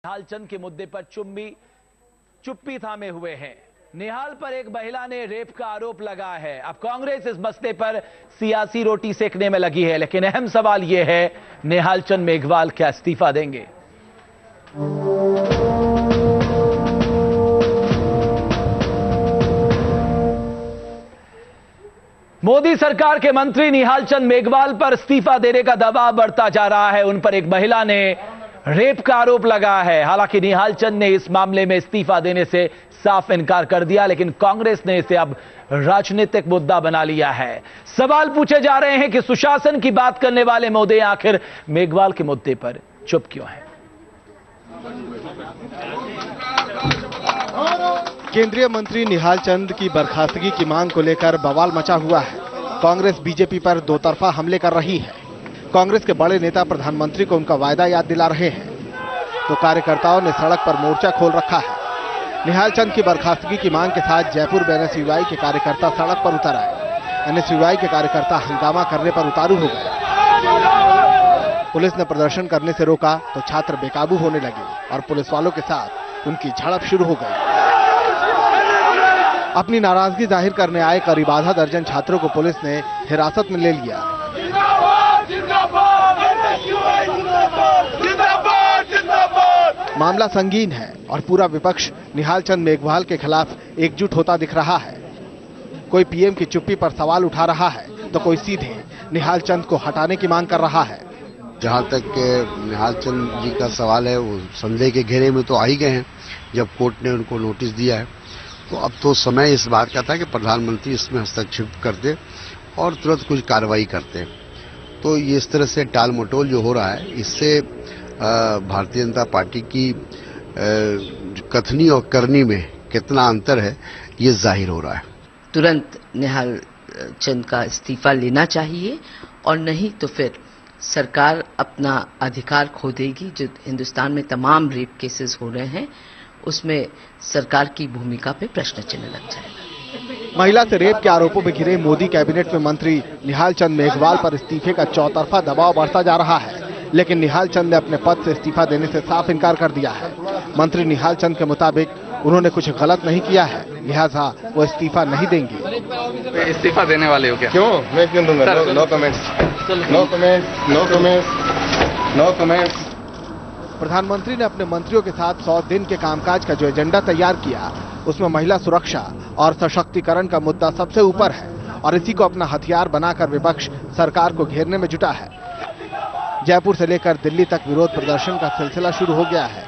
निहाल चंद के मुद्दे पर चुप्पी थामे हुए हैं। निहाल पर एक महिला ने रेप का आरोप लगा है। अब कांग्रेस इस मसले पर सियासी रोटी सेकने में लगी है, लेकिन अहम सवाल यह है, निहाल चंद मेघवाल क्या इस्तीफा देंगे? मोदी सरकार के मंत्री निहाल चंद मेघवाल पर इस्तीफा देने का दबाव बढ़ता जा रहा है। उन पर एक महिला ने रेप का आरोप लगा है। हालांकि निहाल चंद ने इस मामले में इस्तीफा देने से साफ इनकार कर दिया, लेकिन कांग्रेस ने इसे अब राजनीतिक मुद्दा बना लिया है। सवाल पूछे जा रहे हैं कि सुशासन की बात करने वाले मोदी आखिर मेघवाल के मुद्दे पर चुप क्यों है? केंद्रीय मंत्री निहाल चंद की बर्खास्तगी की मांग को लेकर बवाल मचा हुआ है। कांग्रेस बीजेपी पर दो तरफा हमले कर रही है। कांग्रेस के बड़े नेता प्रधानमंत्री को उनका वायदा याद दिला रहे हैं, तो कार्यकर्ताओं ने सड़क पर मोर्चा खोल रखा है। निहाल चंद की बर्खास्तगी की मांग के साथ जयपुर में एनएसयूआई के कार्यकर्ता सड़क पर उतर आए। एनएसयूआई के कार्यकर्ता हंगामा करने पर उतारू हो गए। पुलिस ने प्रदर्शन करने से रोका तो छात्र बेकाबू होने लगे और पुलिस वालों के साथ उनकी झड़प शुरू हो गई। अपनी नाराजगी जाहिर करने आए करीब आधा दर्जन छात्रों को पुलिस ने हिरासत में ले लिया। मामला संगीन है और पूरा विपक्ष निहाल चंद मेघवाल के खिलाफ एकजुट होता दिख रहा है। कोई पीएम की चुप्पी पर सवाल उठा रहा है, तो कोई सीधे निहाल चंद को हटाने की मांग कर रहा है। जहां तक निहाल चंद जी का सवाल है, वो संदेह के घेरे में तो आ ही गए हैं। जब कोर्ट ने उनको नोटिस दिया है, तो अब तो समय इस बात का था कि प्रधानमंत्री इसमें हस्तक्षेप करते और तुरंत कुछ कार्रवाई करते। तो ये इस तरह से टाल मटोल जो हो रहा है, इससे भारतीय जनता पार्टी की कथनी और करनी में कितना अंतर है, ये जाहिर हो रहा है। तुरंत निहाल चंद का इस्तीफा लेना चाहिए और नहीं तो फिर सरकार अपना अधिकार खो देगी। जो हिंदुस्तान में तमाम रेप केसेस हो रहे हैं, उसमें सरकार की भूमिका पे प्रश्न चिन्ह लग जाएगा। महिला से रेप के आरोपों में घिरे मोदी कैबिनेट में मंत्री निहाल चंद मेघवाल पर इस्तीफे का चौतरफा दबाव बढ़ता जा रहा है, लेकिन निहाल चंद ने अपने पद से इस्तीफा देने से साफ इनकार कर दिया है। मंत्री निहाल चंद के मुताबिक उन्होंने कुछ गलत नहीं किया है, लिहाजा वो इस्तीफा नहीं देंगे। इस्तीफा देने वाले हो क्या? क्यों? मैं क्यों दूंगा? No comments, no comments, no comments, no comments. प्रधानमंत्री ने अपने मंत्रियों के साथ 100 दिन के कामकाज का जो एजेंडा तैयार किया, उसमें महिला सुरक्षा और सशक्तिकरण का मुद्दा सबसे ऊपर है और इसी को अपना हथियार बनाकर विपक्ष सरकार को घेरने में जुटा है। जयपुर से लेकर दिल्ली तक विरोध प्रदर्शन का सिलसिला शुरू हो गया है,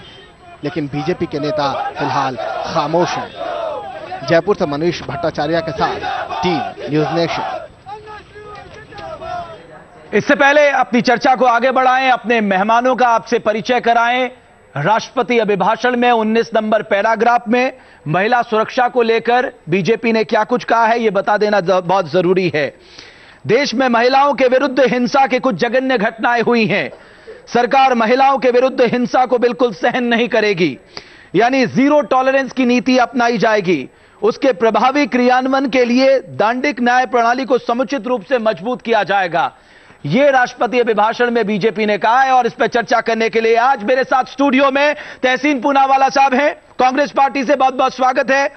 लेकिन बीजेपी के नेता फिलहाल खामोश हैं। जयपुर से मनीष भट्टाचार्य के साथ टीम न्यूज नेशन। इससे पहले अपनी चर्चा को आगे बढ़ाएं, अपने मेहमानों का आपसे परिचय कराएं। राष्ट्रपति अभिभाषण में 19 नंबर पैराग्राफ में महिला सुरक्षा को लेकर बीजेपी ने क्या कुछ कहा है, यह बता देना बहुत जरूरी है। देश में महिलाओं के विरुद्ध हिंसा के कुछ जघन्य घटनाएं हुई हैं। सरकार महिलाओं के विरुद्ध हिंसा को बिल्कुल सहन नहीं करेगी, यानी जीरो टॉलरेंस की नीति अपनाई जाएगी। उसके प्रभावी क्रियान्वयन के लिए दांडिक न्याय प्रणाली को समुचित रूप से मजबूत किया जाएगा। यह राष्ट्रपति अभिभाषण में बीजेपी ने कहा है और इस पर चर्चा करने के लिए आज मेरे साथ स्टूडियो में तहसीन पूनावाला साहब हैं, कांग्रेस पार्टी से। बहुत बहुत स्वागत है।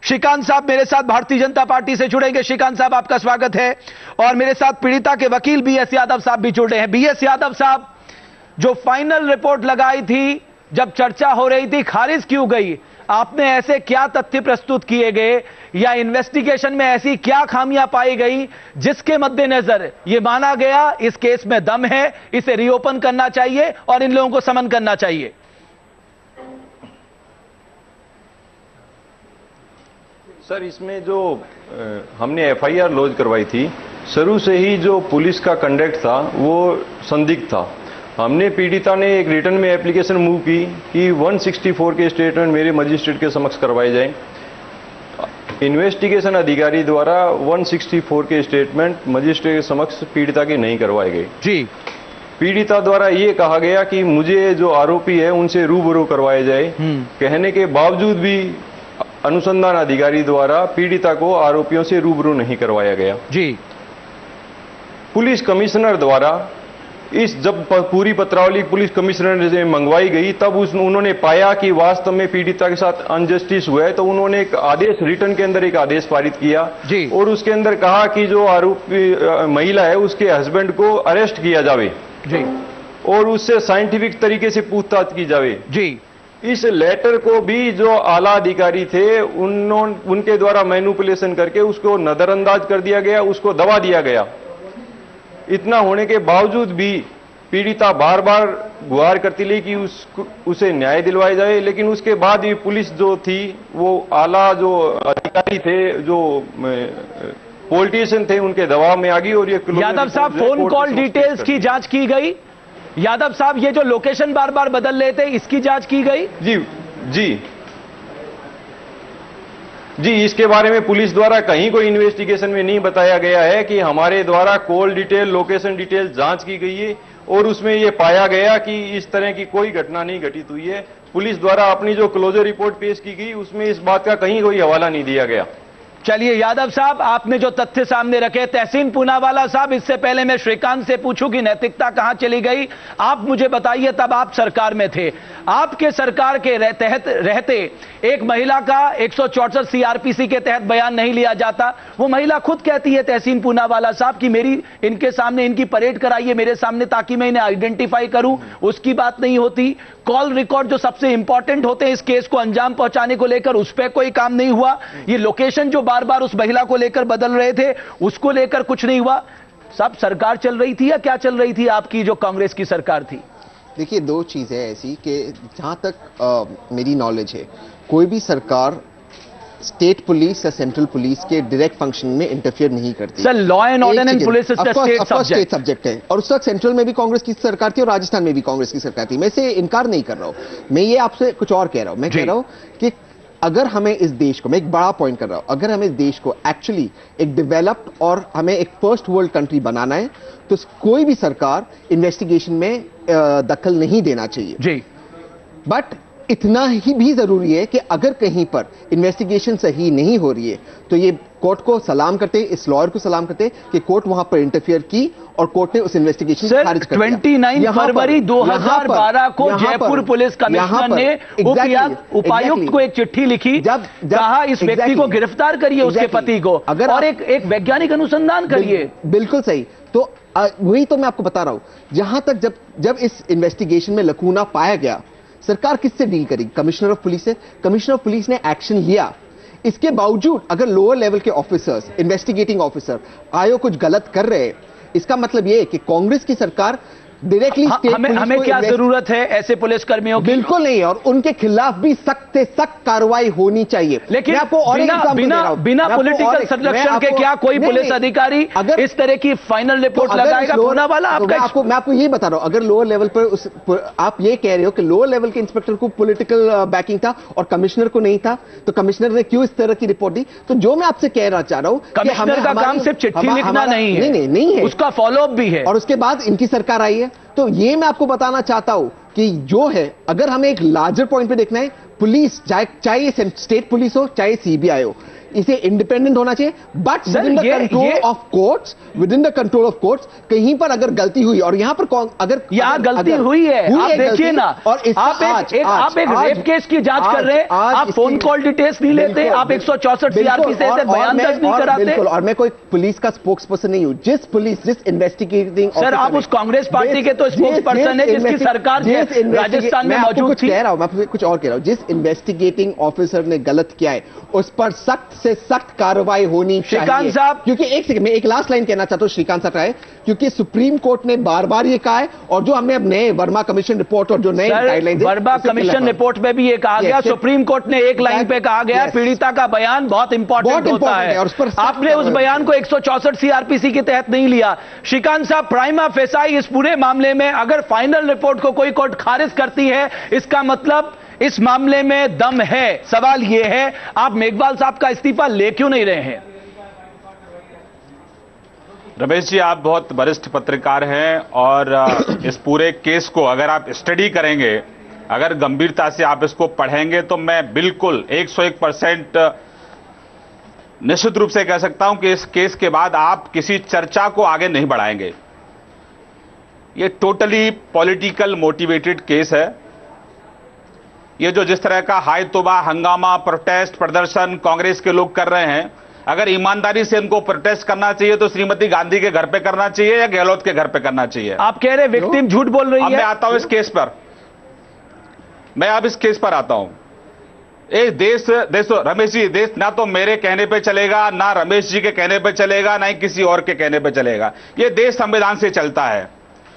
श्रीकांत साहब मेरे साथ भारतीय जनता पार्टी से जुड़ेंगे। श्रीकांत साहब, आपका स्वागत है। और मेरे साथ पीड़िता के वकील बीएस यादव साहब भी जुड़े हैं। बीएस यादव साहब, जो फाइनल रिपोर्ट लगाई थी, जब चर्चा हो रही थी, खारिज क्यों गई? आपने ऐसे क्या तथ्य प्रस्तुत किए गए या इन्वेस्टिगेशन में ऐसी क्या खामियां पाई गई जिसके मद्देनजर यह माना गया इस केस में दम है, इसे रीओपन करना चाहिए और इन लोगों को समन करना चाहिए? सर, इसमें जो हमने एफआईआर लॉन्च करवाई थी, शुरू से ही जो पुलिस का कंडक्ट था वो संदिग्ध था। हमने पीड़िता ने एक रिटर्न में एप्लीकेशन मूव की कि 164 के स्टेटमेंट मेरे मजिस्ट्रेट के समक्ष करवाए जाएं। इन्वेस्टिगेशन अधिकारी द्वारा 164 के स्टेटमेंट मजिस्ट्रेट के समक्ष पीड़िता के नहीं करवाए गए। जी। पीड़िता द्वारा ये कहा गया कि मुझे जो आरोपी है उनसे रूबरू करवाए जाए। कहने के बावजूद भी अनुसंधान अधिकारी द्वारा पीड़िता को आरोपियों से रूबरू नहीं करवाया गया। जी। पुलिस कमिश्नर द्वारा जब पूरी पत्रावली पुलिस कमिश्नर से मंगवाई गई तब उन्होंने पाया कि वास्तव में पीड़िता के साथ अनजस्टिस हुआ है, तो उन्होंने एक आदेश रिटर्न के अंदर एक आदेश पारित किया जी। और उसके अंदर कहा कि जो आरोपी महिला है उसके हस्बैंड को अरेस्ट किया जावे जी और उससे साइंटिफिक तरीके से पूछताछ की जावे जी। इस लेटर को भी जो आला अधिकारी थे उनके द्वारा मैनिपुलेशन करके उसको नजरअंदाज कर दिया गया, उसको दबा दिया गया। इतना होने के बावजूद भी पीड़िता बार बार गुहार करती रही कि उसे न्याय दिलवाया जाए, लेकिन उसके बाद भी पुलिस जो थी वो आला जो अधिकारी थे, जो पॉलिटिशियन थे, उनके दबाव में आ गई और ये यादव साहब फोन कॉल डिटेल्स की जांच की गई? यादव साहब ये जो लोकेशन बार बार बदल रहे थे इसकी जांच की गई? जी जी जी, इसके बारे में पुलिस द्वारा कहीं कोई इन्वेस्टिगेशन में नहीं बताया गया है कि हमारे द्वारा कॉल डिटेल, लोकेशन डिटेल जांच की गई है और उसमें यह पाया गया कि इस तरह की कोई घटना नहीं घटित हुई है। पुलिस द्वारा अपनी जो क्लोजर रिपोर्ट पेश की गई उसमें इस बात का कहीं कोई हवाला नहीं दिया गया। चलिए यादव साहब, आपने जो तथ्य सामने रखे, तहसीन पूनावाला साहब, इससे पहले मैं श्रीकांत से पूछूं कि नैतिकता कहां चली गई, आप मुझे बताइए, तब आप सरकार में थे, आपके सरकार के तहत रहते एक महिला का 164 सीआरपीसी के तहत बयान नहीं लिया जाता। वो महिला खुद कहती है तहसीन पूनावाला साहब कि मेरी इनके सामने इनकी परेड कराइए मेरे सामने ताकि मैं इन्हें आइडेंटिफाई करूं, उसकी बात नहीं होती। कॉल रिकॉर्ड जो सबसे इंपॉर्टेंट होते हैं इस केस को अंजाम पहुंचाने को लेकर, उस पर कोई काम नहीं हुआ। ये लोकेशन जो बार बार उस महिला को लेकर बदल रहे थे उसको लेकर कुछ नहीं हुआ। सब सरकार चल रही थी या क्या चल रही थी आपकी जो कांग्रेस की सरकार थी? देखिए, दो चीजें ऐसी कि जहां तक मेरी नॉलेज है, कोई भी सरकार स्टेट पुलिस या सेंट्रल पुलिस के डायरेक्ट फंक्शन में इंटरफियर नहीं करती। Sir, law and order and police is state subject है और उस वक्त सेंट्रल में भी कांग्रेस की सरकार थी और राजस्थान में भी कांग्रेस की सरकार थी। मैं इसे इनकार नहीं कर रहा हूं, मैं ये आपसे कुछ और कह रहा हूं। मैं कह रहा हूं कि अगर हमें इस देश को, मैं एक बड़ा पॉइंट कर रहा हूं, अगर हमें इस देश को एक्चुअली एक डेवलप्ड और हमें एक फर्स्ट वर्ल्ड कंट्री बनाना है तो कोई भी सरकार इन्वेस्टिगेशन में दखल नहीं देना चाहिए जी। बट इतना ही भी जरूरी है कि अगर कहीं पर इन्वेस्टिगेशन सही नहीं हो रही है तो ये कोर्ट को सलाम करते, इस लॉयर को सलाम करते कि कोर्ट वहां पर इंटरफियर की और कोर्ट ने उस इन्वेस्टिगेशन को खारिज कर दिया। 29 फरवरी 2012 को जयपुर पुलिस कमिश्नर ने उपायुक्त को एक चिट्ठी लिखी, कहा इस व्यक्ति को गिरफ्तार करिए, उसके पति को, और एक वैज्ञानिक अनुसंधान करिए। बिल्कुल सही। तो वही तो मैं आपको बता रहा हूं, जहां तक जब इस इन्वेस्टिगेशन में लकूना पाया गया, सरकार किससे डील करेगी? कमिश्नर ऑफ पुलिस से। कमिश्नर ऑफ पुलिस ने एक्शन लिया। इसके बावजूद अगर लोअर लेवल के ऑफिसर्स, इन्वेस्टिगेटिंग ऑफिसर आयोग कुछ गलत कर रहे हैं, इसका मतलब यह है कि कांग्रेस की सरकार डायरेक्टली हमें क्या जरूरत है ऐसे पुलिसकर्मियों की? बिल्कुल नहीं, और उनके खिलाफ भी सख्त से सख्त कार्रवाई होनी चाहिए। लेकिन मैं आपको और बिना पॉलिटिकल संरक्षण के क्या कोई पुलिस अधिकारी अगर इस तरह की फाइनल रिपोर्ट लगाएगा? पूनावाला आपका, मैं आपको ये बता रहा हूं, अगर लोअर लेवल पर आप ये कह रहे हो कि लोअर लेवल के इंस्पेक्टर को पॉलिटिकल बैकिंग था और कमिश्नर को नहीं था, तो कमिश्नर ने क्यों इस तरह की रिपोर्ट दी? तो जो मैं आपसे कहना चाह रहा हूं, कमिश्नर का काम सिर्फ चिट्ठी लिखना नहीं है, नहीं है, उसका फॉलोअप भी है। और उसके बाद इनकी सरकार आई है। तो ये मैं आपको बताना चाहता हूं कि जो है, अगर हमें एक लार्जर पॉइंट पे देखना है, पुलिस चाहे स्टेट पुलिस हो चाहे सीबीआई हो, इसे इंडिपेंडेंट होना चाहिए, but with in the control of courts, with in the control of courts. कहीं पर अगर गलती हुई, और यहां पर अगर गलती हुई है, आप देखिए ना, और आप एक रेप केस की जांच कर रहे हैं, आप फोन कॉल डिटेल्स नहीं लेते, आप 164 सीआरपी से बयान दर्ज नहीं कराते। और मैं कोई पुलिस का स्पोक्स पर्सन नहीं हूं। जिस इन्वेस्टिगेटिंग, सर आप उस कांग्रेस पार्टी के तो स्पोक्स पर्सन है जिसकी सरकार राजस्थान में मौजूद थी। कह रहा हूं, मैं कुछ और कह रहा हूं, जिस इन्वेस्टिगेटिंग ऑफिसर ने गलत किया है उस पर सख्त से सख्त कार्रवाई होनी चाहिए। श्रीकांत साहब, क्योंकि एक सेकंड, मैं एक लास्ट लाइन कहना चाहता हूं श्रीकांत साहब, क्योंकि सुप्रीम कोर्ट ने बार बार ये कहा है, और जो हमने अब नए वर्मा कमिशन रिपोर्ट और जो नए गाइडलाइंस, वर्मा कमिशन रिपोर्ट में भी ये कहा गया, सुप्रीम कोर्ट ने एक लाइन पे कहा गया, पीड़िता का बयान बहुत इंपॉर्टेंट होता है, और आपने उस बयान को 164 सीआरपीसी के तहत नहीं लिया। श्रीकांत साहब, प्राइमा फेसाई इस पूरे मामले में अगर फाइनल रिपोर्ट को कोई कोर्ट खारिज करती है, इसका मतलब इस मामले में दम है। सवाल यह है, आप मेघवाल साहब का इस्तीफा ले क्यों नहीं रहे हैं? रमेश जी, आप बहुत वरिष्ठ पत्रकार हैं और इस पूरे केस को अगर आप स्टडी करेंगे, अगर गंभीरता से आप इसको पढ़ेंगे, तो मैं बिल्कुल 101% निश्चित रूप से कह सकता हूं कि इस केस के बाद आप किसी चर्चा को आगे नहीं बढ़ाएंगे। ये टोटली पॉलिटिकल मोटिवेटेड केस है। ये जो जिस तरह का हाय तौबा हंगामा प्रोटेस्ट प्रदर्शन कांग्रेस के लोग कर रहे हैं, अगर ईमानदारी से इनको प्रोटेस्ट करना चाहिए तो श्रीमती गांधी के घर पे करना चाहिए या गहलोत के घर पे करना चाहिए। आप कह रहे विक्टिम झूठ बोल रही है। मैं आता हूं इस केस पर, मैं अब इस केस पर आता हूं। ये देश रमेश जी, देश ना तो मेरे कहने पे चलेगा, ना रमेश जी के कहने पे चलेगा, ना ही किसी और के कहने पे चलेगा। ये देश संविधान से चलता है।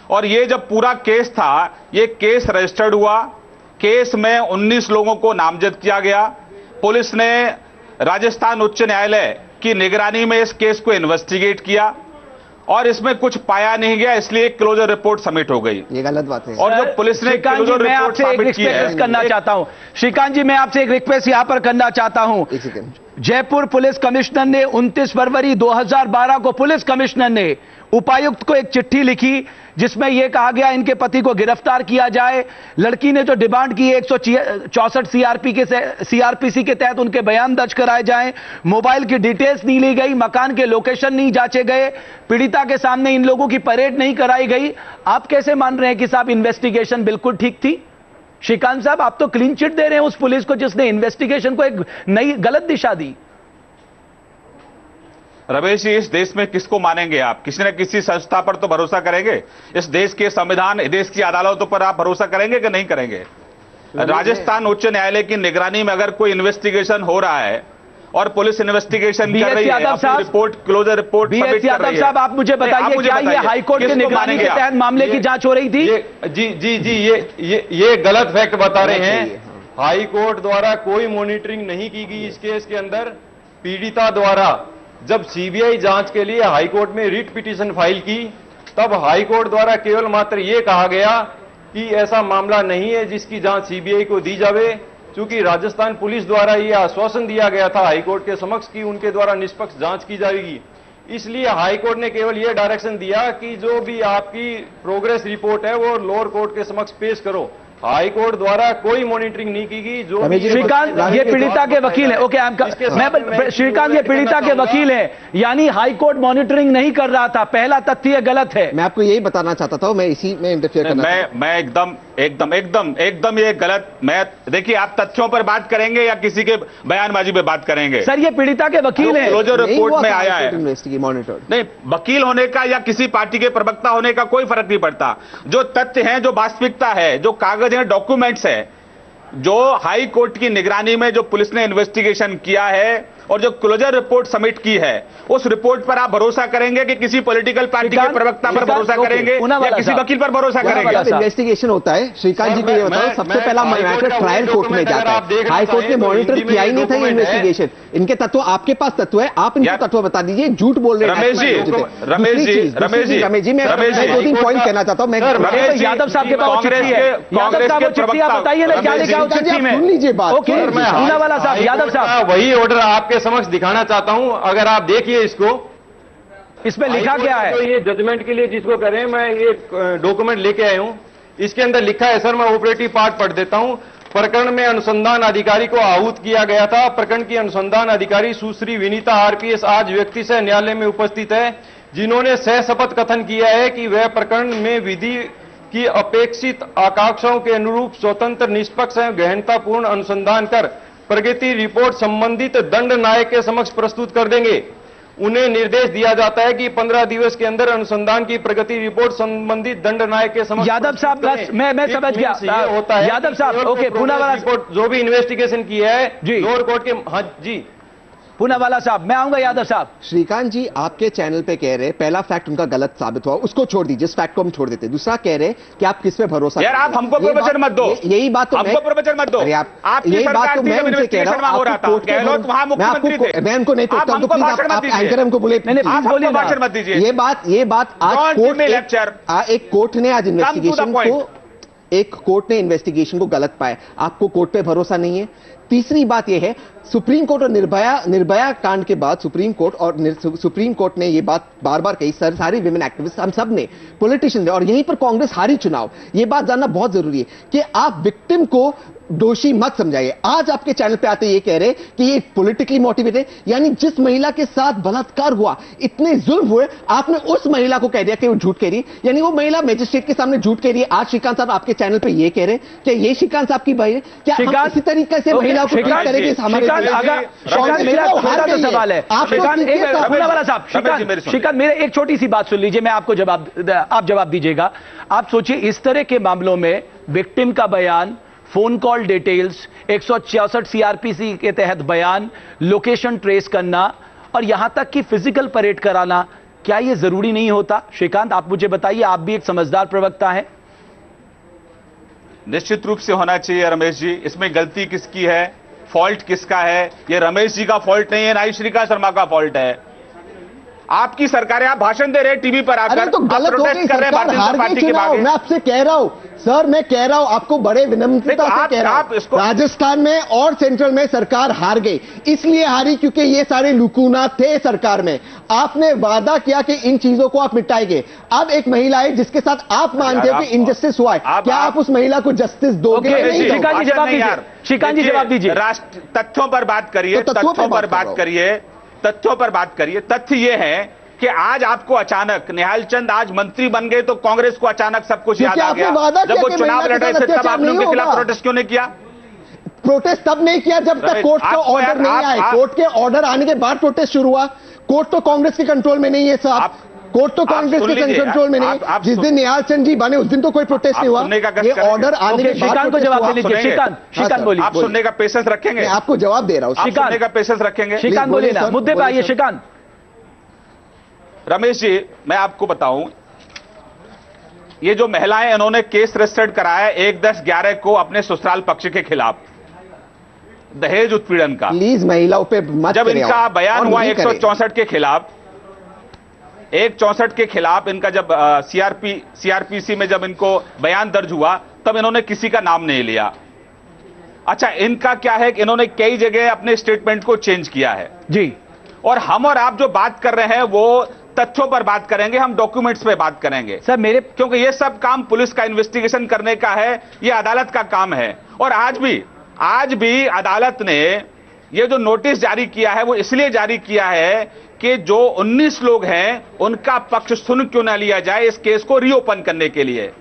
और ये जब पूरा केस था, ये केस रजिस्टर्ड हुआ, केस में 19 लोगों को नामजद किया गया। पुलिस ने राजस्थान उच्च न्यायालय की निगरानी में इस केस को इन्वेस्टिगेट किया और इसमें कुछ पाया नहीं गया, इसलिए क्लोजर रिपोर्ट सबमिट हो गई। ये गलत बात है। और जो पुलिस ने क्लोजर रिपोर्ट सबमिट की है, करना चाहता हूं श्रीकांत जी, मैं आपसे एक रिक्वेस्ट यहां पर करना चाहता हूं। जयपुर पुलिस कमिश्नर ने 29 फरवरी 2012 को पुलिस कमिश्नर ने उपायुक्त को एक चिट्ठी लिखी जिसमें यह कहा गया इनके पति को गिरफ्तार किया जाए। लड़की ने जो डिमांड की 164 सीआरपीसी के तहत उनके बयान दर्ज कराए जाएं। मोबाइल की डिटेल्स नहीं ली गई, मकान के लोकेशन नहीं जांचे गए, पीड़िता के सामने इन लोगों की परेड नहीं कराई गई। आप कैसे मान रहे हैं कि साहब इन्वेस्टिगेशन बिल्कुल ठीक थी? श्रीकांत साहब, आप तो क्लीन चिट दे रहे हैं उस पुलिस को जिसने इन्वेस्टिगेशन को एक नई गलत दिशा दी। रमेश जी, इस देश में किसको मानेंगे आप? किसी न किसी संस्था पर तो भरोसा करेंगे। इस देश के संविधान, देश की अदालतों पर आप भरोसा करेंगे कि नहीं करेंगे? राजस्थान उच्च न्यायालय की निगरानी में अगर कोई इन्वेस्टिगेशन हो रहा है और पुलिस इन्वेस्टिगेशन कर रही है, अपनी रिपोर्ट क्लोजर रिपोर्ट सबमिट कर रही है। साहब, आप मुझे बताइए, क्या ये हाईकोर्ट की निगरानी के तहत मामले की जांच हो रही थी? ये गलत फैक्ट बता रहे हैं। हाईकोर्ट द्वारा कोई मॉनिटरिंग नहीं की गई इस केस के अंदर। पीड़िता द्वारा जब सीबीआई जांच के लिए हाईकोर्ट में रिट पिटीशन फाइल की, तब हाईकोर्ट द्वारा केवल मात्र यह कहा गया कि ऐसा मामला नहीं है जिसकी जांच सीबीआई को दी जावे, क्योंकि राजस्थान पुलिस द्वारा यह आश्वासन दिया गया था हाईकोर्ट के समक्ष कि उनके द्वारा निष्पक्ष जांच की जाएगी। इसलिए हाईकोर्ट ने केवल यह डायरेक्शन दिया कि जो भी आपकी प्रोग्रेस रिपोर्ट है वो लोअर कोर्ट के समक्ष पेश करो। हाईकोर्ट द्वारा कोई मॉनिटरिंग नहीं की गई। जो श्रीकांत, ये पीड़िता के वकील हैं। ओके, मैं श्रीकांत, ये पीड़िता के वकील हैं, यानी हाईकोर्ट मॉनिटरिंग नहीं कर रहा था। पहला तथ्य गलत है। मैं आपको यही बताना चाहता था, मैं इसी में इंटरफेयर करना मैं एकदम ये गलत। मैं देखिए, आप तथ्यों पर बात करेंगे या किसी के बयानबाजी पे बात करेंगे? सर, ये पीड़िता के वकील हैं। क्लोजर रिपोर्ट में आया है, नहीं, वकील होने का या किसी पार्टी के प्रवक्ता होने का कोई फर्क नहीं पड़ता। जो तथ्य हैं, जो वास्तविकता है, जो कागज डॉक्यूमेंट्स है, जो हाई कोर्ट की निगरानी में जो पुलिस ने इन्वेस्टिगेशन किया है और जो क्लोजर रिपोर्ट सबमिट की है, उस रिपोर्ट पर आप भरोसा करेंगे कि किसी पॉलिटिकल पार्टी के प्रवक्ता पर भरोसा करेंगे या किसी वकील पर भरोसा करेंगे? इन्वेस्टिगेशन होता है श्रीकांत जी को ये बताओ, सबसे पहला मैटर ट्रायल कोर्ट में जाता है। हाई कोर्ट ने मॉनिटर किया ही नहीं था इन्वेस्टिगेशन। इनके तत्व, आपके पास तत्व है, आप इनको तत्व बता दीजिए। झूठ बोल रहे हैं रमेश जी, मैं 2-3 पॉइंट कहना चाहता हूं। यादव साहब के पास चिट्ठी है, यादव साहब चिट्ठी बताइए ना, क्या लिखा है चिट्ठी में? सुन लीजिए बात। ओके, पूनावाला साहब, यादव साहब, वही ऑर्डर आपके समक्ष दिखाना चाहता हूं, अगर आप देखिए इसको। इसमें लिखा क्या है? तो ये जजमेंट के लिए जिसको करें, मैं ये डॉक्यूमेंट लेके आया हूं। इसके अंदर लिखा है, सर मैं ऑपरेटिव पार्ट पढ़ देता हूं। प्रकरण में अनुसंधान अधिकारी को आहूत किया गया था। प्रकरण की अनुसंधान अधिकारी सुश्री विनीता आरपीएस आज व्यक्ति से न्यायालय में उपस्थित है, जिन्होंने सहशपथ कथन किया है कि वह प्रकरण में विधि की अपेक्षित आकांक्षाओं के अनुरूप स्वतंत्र, निष्पक्ष एवं गहनतापूर्ण अनुसंधान कर प्रगति रिपोर्ट संबंधित दंड नायक के समक्ष प्रस्तुत कर देंगे। उन्हें निर्देश दिया जाता है कि 15 दिवस के अंदर अनुसंधान की प्रगति रिपोर्ट संबंधित दंड नायक के समक्ष। यादव साहब, मैं समझ गया होता है। यादव साहब, ओके, पूनावाला रिपोर्ट जो भी इन्वेस्टिगेशन की है लोअर कोर्ट के, हाँ जी पूनावाला साहब, मैं आऊंगा। यादव साहब, श्रीकांत जी आपके चैनल पे कह रहे पहला फैक्ट उनका गलत साबित हुआ, उसको छोड़ दीजिए, इस फैक्ट को हम छोड़ देते। दूसरा कह रहे कि आप किस पे भरोसा, यार आप हमको प्रवचन मत दो, यही बात तो हमको प्रवचन मत दो। यही बात तो मैं उनसे कह रहा हूं। मैं उनको नहीं टोकता हूं, आप एंकर हमको बोले, भाषण मत दीजिए। ये बात आज एक कोर्ट ने आज इन्वेस्टिगेशन को, एक कोर्ट ने इन्वेस्टिगेशन को गलत पाया। आपको कोर्ट पे भरोसा नहीं है? तीसरी बात यह है, सुप्रीम कोर्ट और निर्भया कांड के बाद सुप्रीम कोर्ट ने यह बात बार बार कही, सारी विमेन एक्टिविस्ट, हम सब ने, पॉलिटिशियन ने, और यहीं पर कांग्रेस हारी चुनाव। यह बात जानना बहुत जरूरी है कि आप विक्टिम को दोषी मत समझाइए। आज आपके चैनल पे आते ये कह रहे कि ये पॉलिटिकली मोटिवेटेड, यानी जिस महिला के साथ बलात्कार हुआ, इतने जुल्म हुए, आपने उस महिला को कह दिया कि वो झूठ कह रही, यानी वो महिला मजिस्ट्रेट के सामने झूठ कह रही है। आज श्रीकांत साहब आपके चैनल पे ये कह रहे कि ये श्रीकांत साहब की भाई है, क्या हम इसी तरीके से महिला को ट्रीट करेंगे? हमारे मेरा सवाल है श्रीकांत, मेरे एक छोटी सी बात सुन लीजिए, मैं आपको जवाब दीजिएगा। आप सोचिए, इस तरह के मामलों में विक्टिम का बयान, फोन कॉल डिटेल्स, 166 सीआरपीसी के तहत बयान, लोकेशन ट्रेस करना और यहां तक कि फिजिकल परेड कराना, क्या यह जरूरी नहीं होता? श्रीकांत, आप मुझे बताइए, आप भी एक समझदार प्रवक्ता हैं। निश्चित रूप से होना चाहिए रमेश जी। इसमें गलती किसकी है, फॉल्ट किसका है? ये रमेश जी का फॉल्ट नहीं है, ना ही श्रीकांत शर्मा का फॉल्ट है। आपकी सरकार है, आप भाषण दे रहे हैं टीवी पर आकर, तो गलत हो गई, सरकार हार गई चुनाव। मैं आपसे कह रहा हूं सर, मैं कह रहा हूं आपको, बड़े विनम्रता से कह रहा हूं, राजस्थान में और सेंट्रल में सरकार हार गई। इसलिए हारी क्योंकि ये सारे लुकूना थे सरकार में। आपने वादा किया कि इन चीजों को आप मिटाएंगे। अब एक महिला है जिसके साथ आप मानते हो कि इनजस्टिस हुआ है, क्या आप उस महिला को जस्टिस दोगे? श्रीकांत जी जवाब दीजिए। राष्ट्र तथ्यों पर बात करिए, तथ्यों पर बात करिए, तथ्यों पर बात करिए। तथ्य ये है कि आज आपको अचानक निहाल चंद आज मंत्री बन गए तो कांग्रेस को अचानक सब कुछ याद आ गया। जब वो चुनाव लड़ रहे थे तब आपने उनके खिलाफ प्रोटेस्ट क्यों नहीं किया? प्रोटेस्ट तब नहीं किया जब तक कोर्ट का ऑर्डर नहीं आया। कोर्ट के ऑर्डर आने के बाद प्रोटेस्ट शुरू हुआ। कोर्ट तो कांग्रेस के कंट्रोल में नहीं है साहब, कोर्ट तो कांग्रेस के कंट्रोल में नहीं। जिस दिन निहाल चंद जी बने उस दिन तो कोई प्रोटेस्ट नहीं हुआ। ये ऑर्डर आने के बाद श्रीकांत को जवाब दे लीजिए। श्रीकांत बोलिए। आप सुनने का पेशेंस रखेंगे? आपको जवाब दे रहा हूं। आप सुनने का पेशेंस रखेंगे? श्रीकांत बोलिए ना, मुद्दे पे आइए श्रीकांत। रमेश जी, मैं आपको बताऊं, ये जो महिलाएं, इन्होंने केस रजिस्टर्ड कराया 1/10/11 को अपने ससुराल पक्ष के खिलाफ दहेज उत्पीड़न का। प्लीज महिलाओं पे मत। जब इनका बयान हुआ 164 के खिलाफ, 164 के खिलाफ इनका जब सीआरपीसी में जब इनको बयान दर्ज हुआ तब इन्होंने किसी का नाम नहीं लिया। अच्छा, इनका क्या है कि इन्होंने कई जगह अपने स्टेटमेंट को चेंज किया है जी। और हम और आप जो बात कर रहे हैं वो तथ्यों पर बात करेंगे, हम डॉक्यूमेंट्स पे बात करेंगे सर। क्योंकि ये सब काम पुलिस का इन्वेस्टिगेशन करने का है, ये अदालत का काम है। और आज भी अदालत ने ये जो नोटिस जारी किया है वो इसलिए जारी किया है कि जो 19 लोग हैं उनका पक्ष सुन क्यों ना लिया जाए इस केस को रीओपन करने के लिए।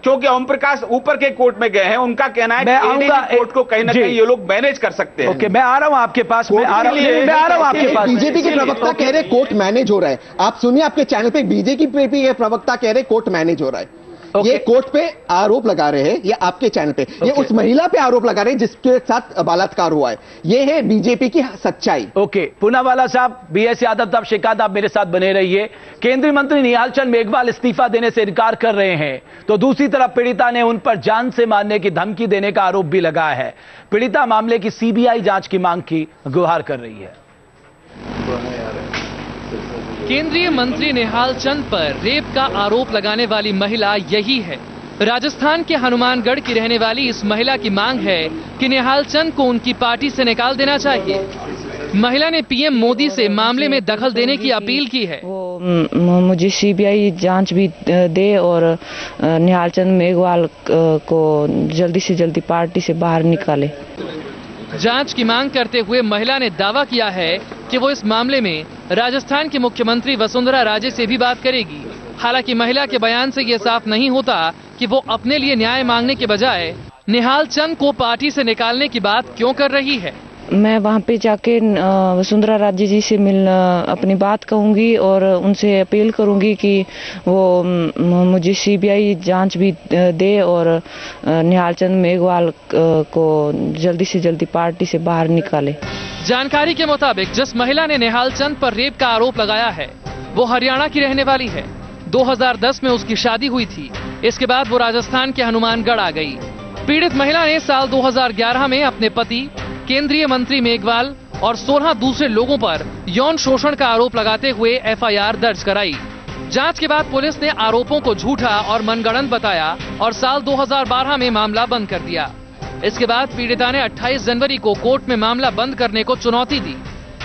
क्योंकि ओम प्रकाश ऊपर के कोर्ट में गए हैं, उनका कहना है कि एडीजी कोर्ट को कहीं ना कहीं ये लोग मैनेज कर सकते हैं। ओके, मैं आ रहा हूं आपके पास, मैं आ रहा हूं आपके पास। बीजेपी के प्रवक्ता कह रहे कोर्ट मैनेज हो रहा है। आप सुनिए, आपके चैनल पे बीजेपी के प्रवक्ता कह रहे कोर्ट मैनेज हो रहा है। ये कोर्ट पे आरोप लगा रहे हैं, ये आपके चैनल पे, ये उस महिला पे आरोप लगा रहे हैं जिसके साथ बलात्कार हुआ है। ये है बीजेपी की सच्चाई। ओके, पूनावाला साहब, बीएस यादव साहब, श्रीकांत आप मेरे साथ बने रहिए। केंद्रीय मंत्री निहाल चंद मेघवाल इस्तीफा देने से इनकार कर रहे हैं, तो दूसरी तरफ पीड़िता ने उन पर जान से मारने की धमकी देने का आरोप भी लगाया है। पीड़िता मामले की सीबीआई जांच की मांग की गुहार कर रही है। केंद्रीय मंत्री निहाल चंद पर रेप का आरोप लगाने वाली महिला यही है। राजस्थान के हनुमानगढ़ की रहने वाली इस महिला की मांग है कि निहाल चंद को उनकी पार्टी से निकाल देना चाहिए। महिला ने पीएम मोदी से मामले में दखल देने की अपील की है। वो मुझे सीबीआई जांच भी दे और निहाल चंद मेघवाल को जल्दी से जल्दी पार्टी से बाहर निकाले। जांच की मांग करते हुए महिला ने दावा किया है कि वो इस मामले में राजस्थान की मुख्यमंत्री वसुंधरा राजे से भी बात करेगी। हालांकि महिला के बयान से ये साफ नहीं होता कि वो अपने लिए न्याय मांगने के बजाय निहाल चंद को पार्टी से निकालने की बात क्यों कर रही है। मैं वहां पे जाके वसुंधरा राजे जी से अपनी बात कहूंगी और उनसे अपील करूंगी कि वो मुझे सीबीआई जांच भी दे और निहाल चंद मेघवाल को जल्दी से जल्दी पार्टी से बाहर निकाले। जानकारी के मुताबिक जिस महिला ने निहाल चंद पर रेप का आरोप लगाया है वो हरियाणा की रहने वाली है। 2010 में उसकी शादी हुई थी। इसके बाद वो राजस्थान के हनुमानगढ़ आ गई। पीड़ित महिला ने साल 2011 में अपने पति केंद्रीय मंत्री मेघवाल और 16 दूसरे लोगों पर यौन शोषण का आरोप लगाते हुए एफआईआर दर्ज कराई। जांच के बाद पुलिस ने आरोपों को झूठा और मनगढ़ंत बताया और साल 2012 में मामला बंद कर दिया। इसके बाद पीड़िता ने 28 जनवरी को कोर्ट में मामला बंद करने को चुनौती दी।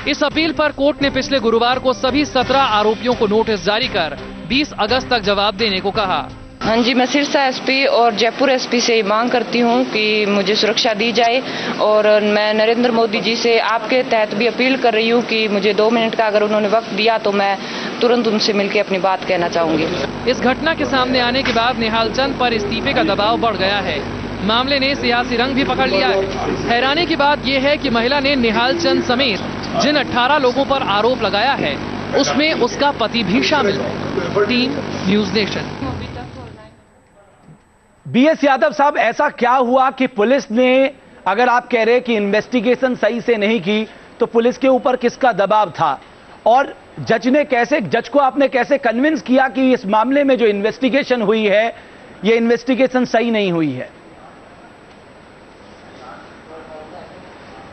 इस अपील पर कोर्ट ने पिछले गुरुवार को सभी 17 आरोपियों को नोटिस जारी कर 20 अगस्त तक जवाब देने को कहा। हाँ जी, मैं सिरसा एसपी और जयपुर एसपी से मांग करती हूँ कि मुझे सुरक्षा दी जाए और मैं नरेंद्र मोदी जी से आपके तहत भी अपील कर रही हूँ कि मुझे 2 मिनट का अगर उन्होंने वक्त दिया तो मैं तुरंत उनसे मिलकर अपनी बात कहना चाहूंगी। इस घटना के सामने आने के बाद निहाल चंद पर इस्तीफे का दबाव बढ़ गया है। मामले ने सियासी रंग भी पकड़ लिया है। हैरानी की बात यह है कि महिला ने निहाल चंद समेत जिन 18 लोगों पर आरोप लगाया है उसमें उसका पति भी शामिल है। Team News Nation. BS Yadav साहब, ऐसा क्या हुआ कि पुलिस ने, अगर आप कह रहे कि इन्वेस्टिगेशन सही से नहीं की, तो पुलिस के ऊपर किसका दबाव था और जज को आपने कैसे कन्विंस किया कि इस मामले में जो इन्वेस्टिगेशन हुई है ये इन्वेस्टिगेशन सही नहीं हुई है?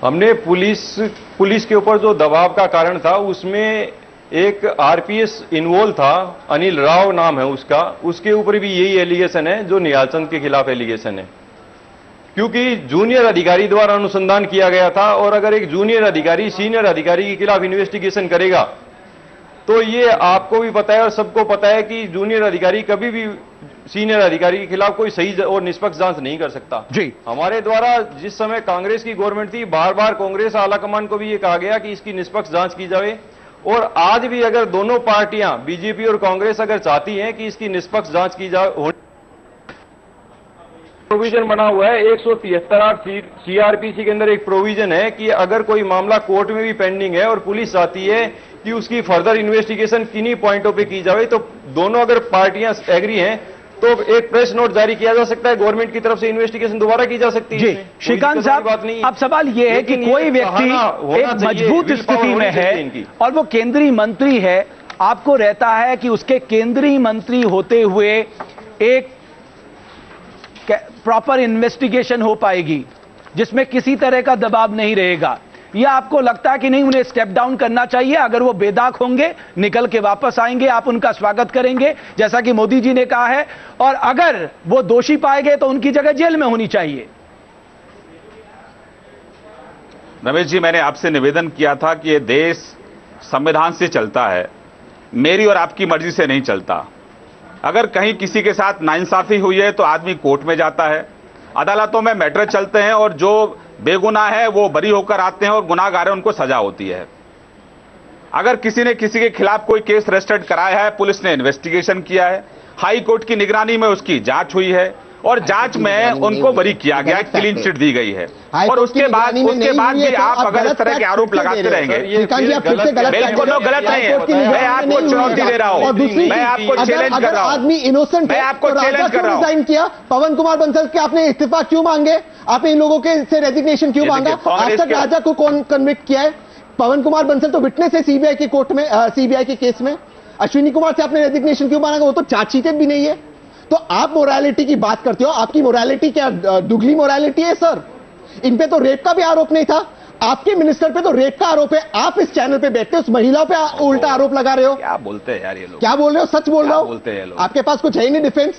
हमने पुलिस के ऊपर जो दबाव का कारण था उसमें एक आरपीएस इन्वॉल्व था, अनिल राव नाम है उसका, उसके ऊपर भी यही एलिगेशन है जो निहाल चंद के खिलाफ एलिगेशन है, क्योंकि जूनियर अधिकारी द्वारा अनुसंधान किया गया था और अगर एक जूनियर अधिकारी सीनियर अधिकारी के खिलाफ इन्वेस्टिगेशन करेगा तो ये आपको भी पता है और सबको पता है कि जूनियर अधिकारी कभी भी सीनियर अधिकारी के खिलाफ कोई सही और निष्पक्ष जांच नहीं कर सकता जी। हमारे द्वारा जिस समय कांग्रेस की गवर्नमेंट थी, बार बार कांग्रेस आलाकमान को भी ये कहा गया कि इसकी निष्पक्ष जांच की जाए और आज भी अगर दोनों पार्टियां बीजेपी और कांग्रेस अगर चाहती हैं कि इसकी निष्पक्ष जांच की जाए, प्रोविजन बना हुआ है 173 सीआरपीसी के अंदर एक प्रोविजन है कि अगर कोई मामला कोर्ट में भी पेंडिंग है और पुलिस चाहती है कि उसकी फर्दर इन्वेस्टिगेशन किन्हीं पॉइंटों पे की जाए, तो दोनों अगर पार्टियां एग्री हैं तो एक प्रेस नोट जारी किया जा सकता है, गवर्नमेंट की तरफ से इन्वेस्टिगेशन दोबारा की जा सकती है। श्रीकांत साहब, अब सवाल यह है कि कोई व्यक्ति एक मजबूत स्थिति में है और वो केंद्रीय मंत्री है, आपको रहता है कि उसके केंद्रीय मंत्री होते हुए एक प्रॉपर इन्वेस्टिगेशन हो पाएगी जिसमें किसी तरह का दबाव नहीं रहेगा, या आपको लगता है कि नहीं उन्हें स्टेप डाउन करना चाहिए? अगर वो बेदाग होंगे, निकल के वापस आएंगे, आप उनका स्वागत करेंगे जैसा कि मोदी जी ने कहा है, और अगर वो दोषी पाए गए तो उनकी जगह जेल में होनी चाहिए? रमेश जी, मैंने आपसे निवेदन किया था कि ये देश संविधान से चलता है, मेरी और आपकी मर्जी से नहीं चलता। अगर कहीं किसी के साथ नाइंसाफी हुई है तो आदमी कोर्ट में जाता है, अदालतों में मैटर चलते हैं और जो बेगुनाह है वो बरी होकर आते हैं और गुनाहगार है उनको सजा होती है। अगर किसी ने किसी के खिलाफ कोई केस रजिस्टर्ड कराया है, पुलिस ने इन्वेस्टिगेशन किया है, हाई कोर्ट की निगरानी में उसकी जांच हुई है और जांच में उनको बरी किया गया, क्लीन चिट दी गई है, और उसके बाद भी आप अगर इस तरह के आरोप लगाते रहेंगे, बिल्कुल गलत नहीं है। मैं आपको चुनौती दे रहा हूं, मैं आपको चैलेंज कर रहा हूं, आदमी इनोसेंट मैं आपको चैलेंज कर रहा हूं। रिजाइन किया, पवन कुमार बंसल के आपने इस्तीफा क्यों मांगे? आपने इन लोगों के से रेजिग्नेशन क्यों मांगा? आज तक राजा को कौन कन्विक्ट किया है? पवन कुमार बंसल तो विटनेस है सीबीआई की कोर्ट में, सीबीआई के केस में। अश्विनी कुमार से आपने रेजिग्नेशन क्यों मांगा? वो तो चार्जशीटेड भी नहीं है। तो आप मोरालिटी की बात करते हो, आपकी मोरालिटी क्या दुगली मोरालिटी है सर? इन पे तो रेप का भी आरोप नहीं था, आपके मिनिस्टर पे तो रेप का आरोप है। आप इस चैनल पे बैठते हो, उस महिलाओं पे उल्टा आरोप लगा रहे हो। क्या बोलते हैं यार ये लोग? क्या बोल रहे हो? सच बोल रहा हो? बोलते हैं लोग। आपके पास कुछ है ही नहीं डिफेंस?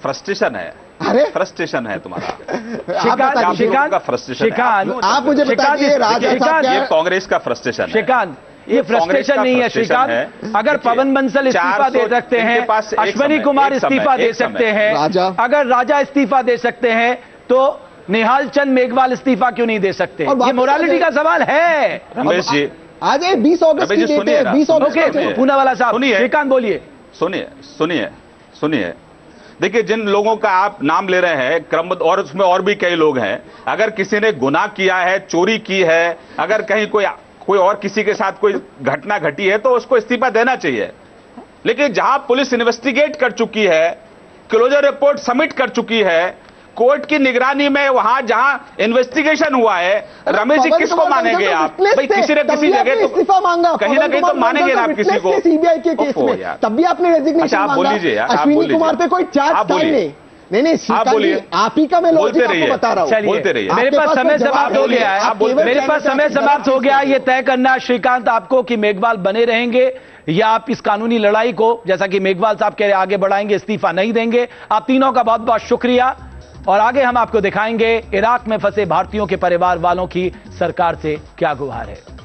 फ्रस्ट्रेशन है। अरे फ्रस्ट्रेशन है तुम्हारा। श्रीकांत, आप मुझे बताइए, राजा साहब ये कांग्रेस का फ्रस्ट्रेशन है। श्रीकांत, ये फ्रस्ट्रेशन नहीं है श्रीकांत। अगर पवन बंसल इस्तीफा दे सकते हैं, अश्विनी कुमार इस्तीफा दे सकते हैं, अगर राजा इस्तीफा दे सकते हैं, तो निहाल चंद मेघवाल इस्तीफा क्यों नहीं दे सकते? ये मोरालिटी का सवाल है। रमेश जी, आज 20 अगस्त की डेट है, 20 अगस्त। पूनावाला साहब, श्रीकांत बोलिए। सुनिए, देखिए, जिन लोगों का आप नाम ले रहे हैं क्रम, और उसमें और भी कई लोग हैं, अगर किसी ने गुनाह किया है, चोरी की है, अगर कहीं कोई और किसी के साथ कोई घटना घटी है तो उसको इस्तीफा देना चाहिए। लेकिन जहां पुलिस इन्वेस्टिगेट कर चुकी है, क्लोजर रिपोर्ट सबमिट कर चुकी है, कोर्ट की निगरानी में वहां जहां इन्वेस्टिगेशन हुआ है, रमेश जी किसको मानेंगे आप? भाई किसी न किसी जगह तो इस्तीफा मांगा, कहीं ना कहीं तो मानेंगे ना आप किसी को। सीबीआई के केस में तब भी आपने रेजिग्नेशन आप बोल लीजिए, अश्विनी कुमार पे कोई चार्ज नहीं। आप बोलिए, आप ही का मैं लॉजिक आपको बता रहा हूं। बोलते रहिए। मेरे पास समय समाप्त हो गया है, मेरे पास समय समाप्त हो गया। ये तय करना श्रीकांत आपको कि मेघवाल बने रहेंगे या आप इस कानूनी लड़ाई को, जैसा कि मेघवाल साहब कह रहे, आगे बढ़ाएंगे, इस्तीफा नहीं देंगे। आप तीनों का बहुत बहुत शुक्रिया। और आगे हम आपको दिखाएंगे इराक में फंसे भारतीयों के परिवार वालों की सरकार से क्या गुहार है।